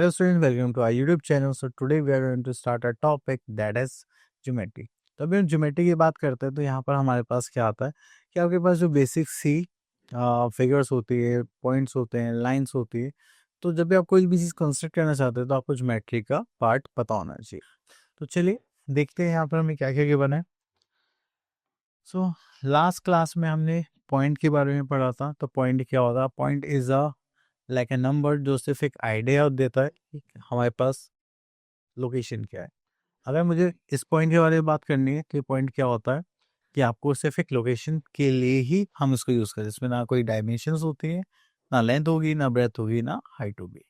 Hello students, welcome to our YouTube channel. So today we are going to start a topic that is geometry. तो अभी हम geometry की बात करते हैं तो यहाँ पर हमारे पास क्या आता है कि आपके पास जो बेसिक सी फिगर्स होती है, पॉइंट्स होते हैं, लाइंस होती है, तो जब भी आप कोई भी चीज़ कंस्ट्रक्ट करना चाहते हैं तो आपको ज्योमेट्री का पार्ट पता होना चाहिए। तो चलिए देखते हैं यहाँ पर हमें क्या क्या बना है। सो लास्ट क्लास में हमने पॉइंट के बारे में पढ़ा था। तो पॉइंट क्या होता है? Point is a like a number जो सिर्फ एक आइडिया देता है कि हमारे पास लोकेशन क्या है। अगर मुझे इस पॉइंट के बारे में बात करनी है कि पॉइंट क्या होता है कि आपको सिर्फ एक लोकेशन के लिए ही हम इसको यूज़ करें। इसमें ना कोई डायमेंशंस होती है, ना लेंथ होगी, ना ब्रेथ होगी, ना हाइट होगी।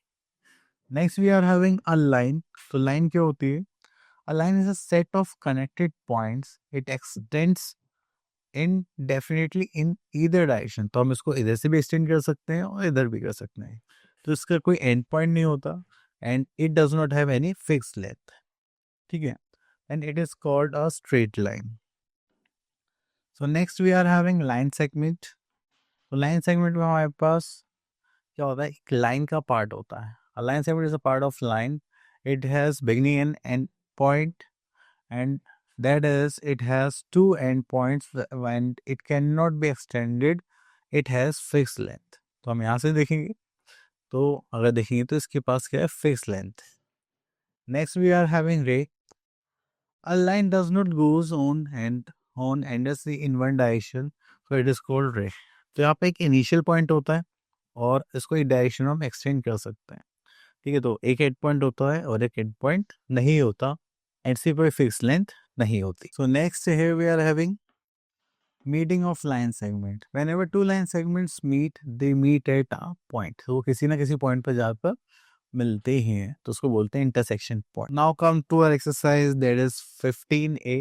Next we are having a line. तो लाइन क्या होती है? A line is a set of connected points, it extends indefinitely in either direction. तो हम इसको इधर से भी एक्सटेंड कर सकते हैं और इधर भी कर सकते हैं। तो इसका कोई एंड पॉइंट नहीं होता and it does not have any fixed length. ठीक है, and it is called a straight line. So next we are having line segment. तो लाइन सेगमेंट में हमारे पास क्या होता है? एक लाइन का पार्ट होता है। A line segment is a part of line, it has beginning and and point, and that is it has two endpoints and it cannot be extended, it has fixed length। तो हम यहाँ से देखेंगे, तो अगर देखेंगे तो इसके पास क्या है? Fix length. Next we are having ray. a line does not goes on endlessly in one direction, so it is called ray। तो यहाँ पे एक इनिशियल पॉइंट होता है और इसको एक डायरेक्शन में हम एक्सटेंड कर सकते हैं। ठीक है, तो एक एंड पॉइंट होता है और एक एंड पॉइंट नहीं होता एंड सिर्फ कोई फिक्स लेंथ नहीं होती। So next here we are having meeting of line segment. Whenever two line segments meet, they meet at a point. तो वो किसी ना किसी पॉइंट पर जाकर मिलते ही हैं, तो उसको बोलते हैं intersection point. Now come to our exercise that is 15A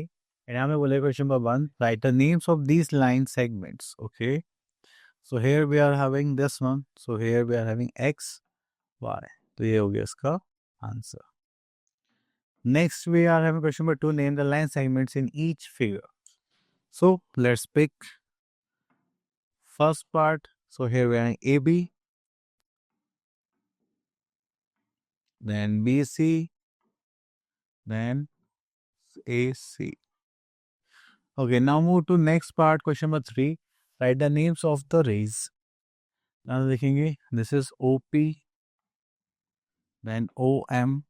and हमें बोले question number 1, write the names of these line segments. Okay, so here we are having this one, so here we are having X Y. तो ये हो गया इसका आंसर। Next, we are having question number 2, name the line segments in each figure. So, let's pick first part. So, here we are AB, then BC, then AC. Okay, now move to next part, question number 3. Write the names of the rays. Now, देखेंगे, this is OP, then OM,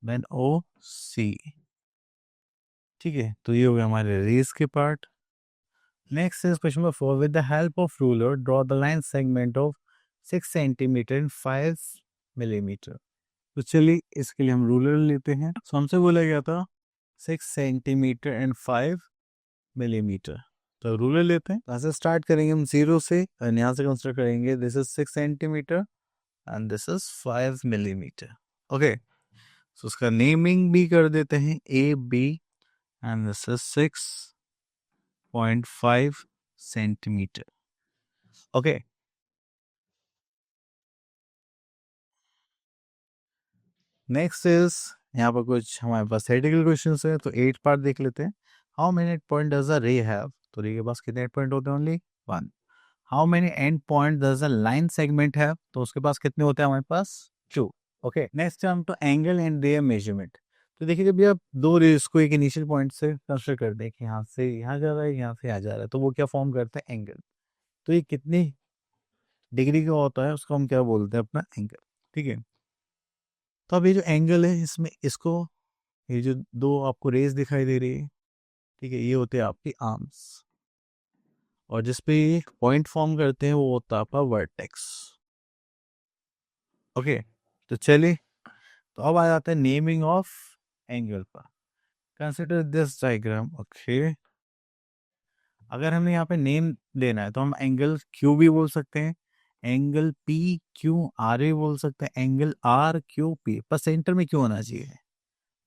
then OC. ठीक है, तो ये हो गया हमारे raise के part. Next is question number 4. With the help of ruler, draw the line segment of 6 centimeter and 5 millimeter. तो चलिए इसके लिए हम रूलर लेते हैं। तो हमसे बोला गया था 6 सेंटीमीटर एंड 5 मिलीमीटर। तो रूलर लेते हैं। यहाँ से स्टार्ट करेंगे हम 0 से और यहाँ से कंसिडर करेंगे this is 6 centimetre and this is 5 millimetre. Okay, so उसका नेमिंग भी कर देते हैं AB and this is 6.5 centimetre. Okay, next is यहाँ पर कुछ हमारे पास थेरेटिकल क्वेश्चंस है। तो 8 पार्ट देख लेते हैं। How many point does a रे हैव? तो रे के पास कितने पॉइंट होते हैं? Only 1। How many and point does a line segment have? तो उसके पास कितने होते हैं? हमारे पास 2। ओके, नेक्स्ट हम तो एंगल एंड देयर मेजरमेंट। तो देखिए जब भी आप दो रेस को एक इनिशियल पॉइंट से कंसिडर कर दें कि यहाँ से यहाँ जा रहा है, यहाँ से यहाँ जा रहा है, तो वो क्या फॉर्म करते हैं? एंगल। तो ये कितनी डिग्री का होता है उसको हम क्या बोलते हैं? अपना एंगल। ठीक है, तो अब ये जो एंगल है इसमें इसको, ये जो दो आपको रेस दिखाई दे रही है, ठीक है, ये होते हैं आपके आर्म्स और जिस पे ये पॉइंट फॉर्म करते हैं वो होता है आपका वर्टेक्स। ओके, तो चलिए, तो अब आ जाता है नेमिंग ऑफ एंगल पर। Consider this diagram. ओके, अगर हमने यहाँ पे नेम देना है तो हम एंगल क्यू भी बोल सकते हैं, एंगल पी क्यू आर भी बोल सकते हैं, एंगल आर क्यू पी, पर सेंटर में क्यों होना चाहिए?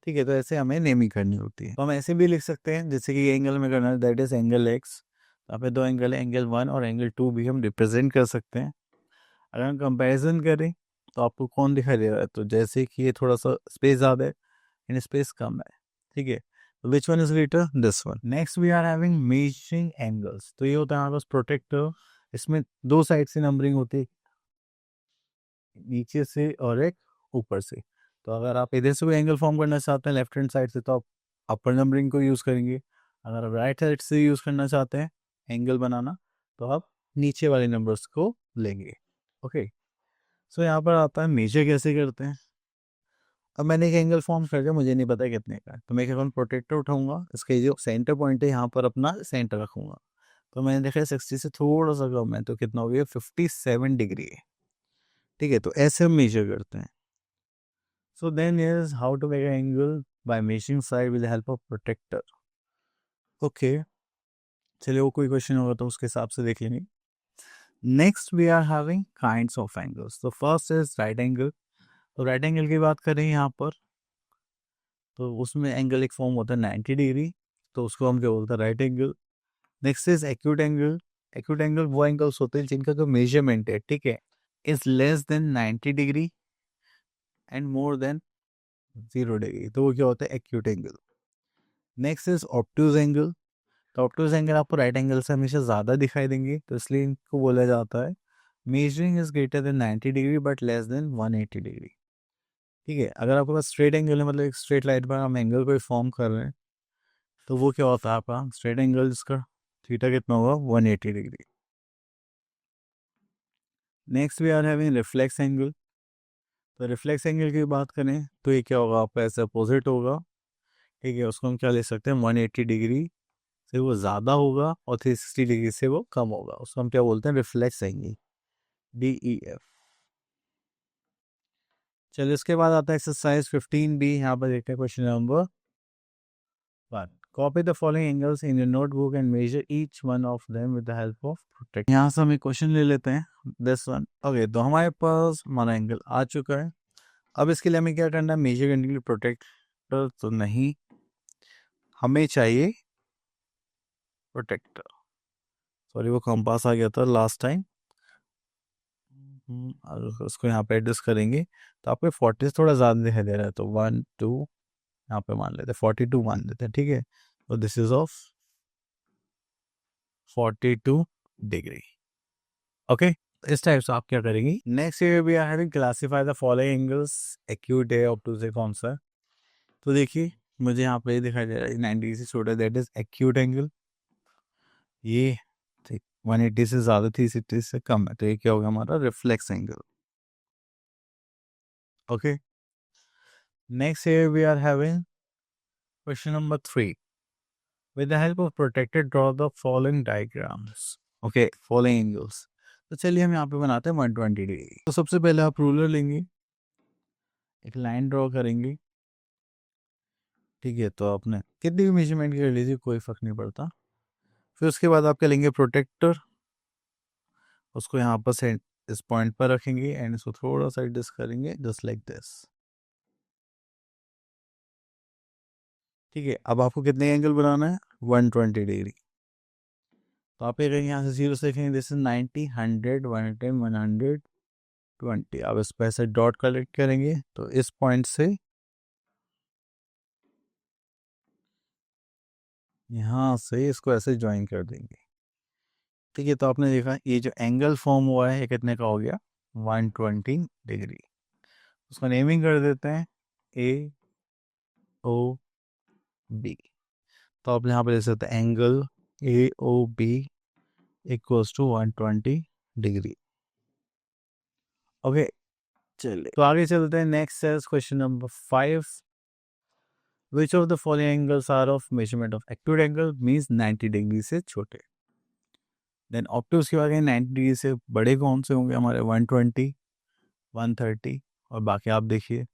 ठीक है, तो ऐसे हमें नेमिंग करनी होती है। तो हम ऐसे भी लिख सकते हैं जैसे कि एंगल में करना है, दैट इज एंगल एक्स। तो यहाँ पे दो एंगल है, एंगल 1 और एंगल 2 भी हम रिप्रेजेंट कर सकते हैं। अगर हम कंपैरिजन करें तो आपको कौन दिखाई दे रहा है? तो जैसे कि ये थोड़ा सा स्पेस ज़्यादा है एंड स्पेस कम है। ठीक है, तो which one is greater? This one. Next we are having measuring angles. तो ये होता है हमारे पास प्रोटेक्टर। इसमें दो साइड से नंबरिंग होती है, नीचे से और एक ऊपर से। तो अगर आप इधर से कोई एंगल फॉर्म करना चाहते हैं लेफ्ट हैंड साइड से, तो आप अपर नंबरिंग को यूज़ करेंगे। अगर आप राइट साइड से यूज़ करना चाहते हैं एंगल बनाना, तो आप नीचे वाले नंबर्स को लेंगे। ओके, सो यहाँ पर आता है मेजर कैसे करते हैं। अब मैंने एक एंगल फॉर्म कर दिया, मुझे नहीं पता कितने का है, तो मैं क्या करूँ, प्रोटेक्टर उठाऊंगा, इसके जो सेंटर पॉइंट है यहाँ पर अपना सेंटर रखूंगा। तो मैंने देखा 60 से थोड़ा सा कम है, तो कितना हो गया, 57 डिग्री है। ठीक है, तो ऐसे हम मेजर करते हैं। So then is how to make angle by measuring side with the help of protractor. Okay, चलिए वो कोई क्वेश्चन होगा तो उसके हिसाब से देख लेंगे। Next we are having kinds of angles. तो फर्स्ट इज राइट एंगल। तो राइट एंगल की बात करें यहाँ पर, तो उसमें एंगल एक फॉर्म होता है 90 डिग्री, तो उसको हम क्या बोलते हैं, right angle. Next is acute angle. Acute angle वो एंगल्स होते हैं जिनका जो मेजरमेंट है, ठीक है, is less than 90 degree and more than 0 degree, तो वो क्या होता है, acute angle. Next is obtuse angle. तो ऑब्टूज एंगल आपको राइट एंगल से हमेशा ज़्यादा दिखाई देंगे, तो इसलिए इनको बोला जाता है measuring is greater than 90 degree but less than 180 degree. ठीक है, अगर आपके पास स्ट्रेट एंगल है, मतलब एक स्ट्रेट लाइन पर हम एंगल कोई फॉर्म कर रहे हैं, तो वो क्या होता है आपका स्ट्रेट एंगल, जिसका थीटा कितना होगा, 180 degree. Next we are having reflex angle. तो रिफ्लेक्स एंगल की बात करें तो ये क्या होगा, आपका ऐसे अपोजिट होगा। ठीक है, उसको हम क्या ले सकते हैं, 180 डिग्री से वो ज़्यादा होगा और 360 डिग्री से वो कम होगा, उसको हम क्या बोलते हैं, रिफ्लेक्स एंगल, DEF। चलिए इसके बाद आता है एक्सरसाइज 15B। यहाँ पर देखते हैं question number 1। Copy the following angles in your notebook and measure each one of them with the help of protractor. यहाँ से हम एक क्वेश्चन ले लेते हैं, दिस वन। ओके, तो हमारे पास हमारा एंगल आ चुका है। अब इसके लिए हमें क्या करना है, मेजर करने के लिए प्रोटेक्टर तो नहीं, हमें चाहिए प्रोटेक्टर। सॉरी, वो कंपास आ गया था लास्ट टाइम। उसको यहाँ पे एडजस्ट करेंगे, तो आपको 40 से थोड़ा ज़्यादा दिखाई दे रहा है, तो 1 2 यहाँ पे मान लेते हैं, 42 मान लेते हैं। ठीक है, तो this is of 42 degree. Okay, इस टाइप से आप क्या करेंगे। Next we are having classify the following angles, acute है, ऑब्टूज है, कौन सा है। तो देखिए मुझे यहाँ पे दिखाई दे रहा है 90 से छोटा, दैट इज एक्यूट एंगल। ये 180 से ज़्यादा, 360 से कम है, तो ये क्या होगा, हमारा reflex angle. Okay, next here we are having question number 3. With the help of protector, draw the following diagrams. Okay, following angles. तो चलिए हम यहाँ पे बनाते हैं 120 डिग्री। तो सबसे पहले आप रूलर लेंगे, एक लाइन ड्रॉ करेंगे। ठीक है, तो आपने कितनी भी मेजरमेंट कर लीजिए, कोई फर्क नहीं पड़ता। फिर उसके बाद आप क्या लेंगे, प्रोटेक्टर, उसको यहाँ पर से इस पॉइंट पर रखेंगे एंड इसको थोड़ा सा एडजस्ट करेंगे, जस्ट लाइक दिस। ठीक है, अब आपको कितने एंगल बनाना है, 120 डिग्री। तो आप ये कहेंगे, यहाँ से 0 से देखेंगे, दिस इज 90, 100, 110, 120। अब इस पर ऐसे डॉट कलेक्ट करेंगे, तो इस पॉइंट से यहाँ से इसको ऐसे ज्वाइन कर देंगे। ठीक है, तो आपने देखा ये जो एंगल फॉर्म हुआ है, ये कितने का हो गया, 120 डिग्री। उसका नेमिंग कर देते हैं AOB। तो आप यहाँ पे देख सकते हैं angle AOB equals to 120 degree. Okay, चलिए तो आगे चलते हैं। नेक्स्ट है question number 5। Which of the following angles are of measurement of acute angle, means 90 degree से छोटे। देन ऑब्टूज के बाद 90 डिग्री से बड़े कौन से होंगे, हमारे 120, 130 और बाकी आप देखिए।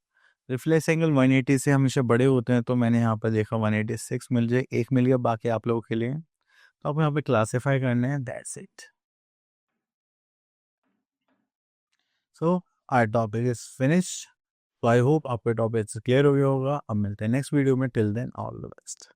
रिफ्लेक्स एंगल 180 से हमेशा बड़े होते हैं, तो मैंने यहाँ पर देखा 186 मिल जाए, एक मिल गया, बाकी आप लोगों के लिए। तो आप यहाँ पे क्लासीफाई करने हैं, that's it. So our topic is finish. तो आई होप आपके टॉपिक क्लियर हो गया होगा। अब मिलते हैं नेक्स्ट वीडियो में, till then all the best.